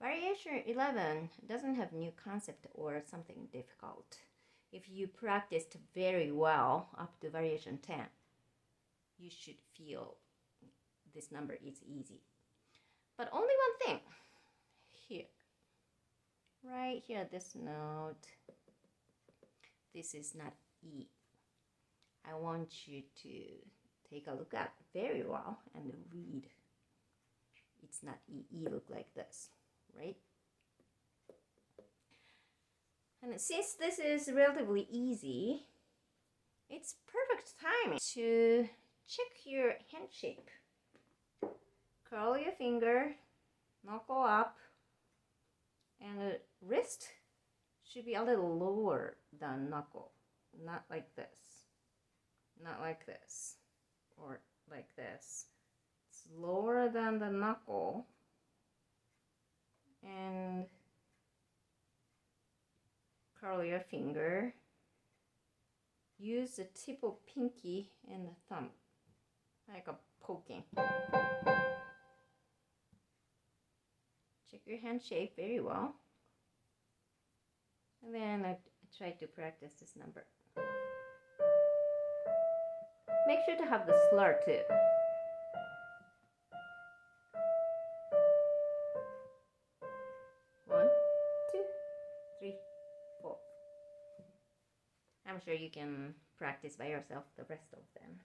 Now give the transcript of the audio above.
Variation 11 doesn't have new concept or something difficult. If you practiced very well up to variation 10, you should feel this number is easy. But only one thing here. Right here, this note, this is not E. I want you to take a look at very well and read. It's not E. E look like this, right? And since this is relatively easy, it's perfect timing to check your hand shape. Curl your finger, knuckle up, and the wrist should be a little lower than knuckle. Not like this. Not like this. Or like this. It's lower than the knuckle. And curl your finger. Use the tip of pinky and the thumb, like a poking. Check your hand shape very well. And then I try to practice this number. Make sure to have the slur too. 1, 2, 3, 4. I'm sure you can practice by yourself the rest of them.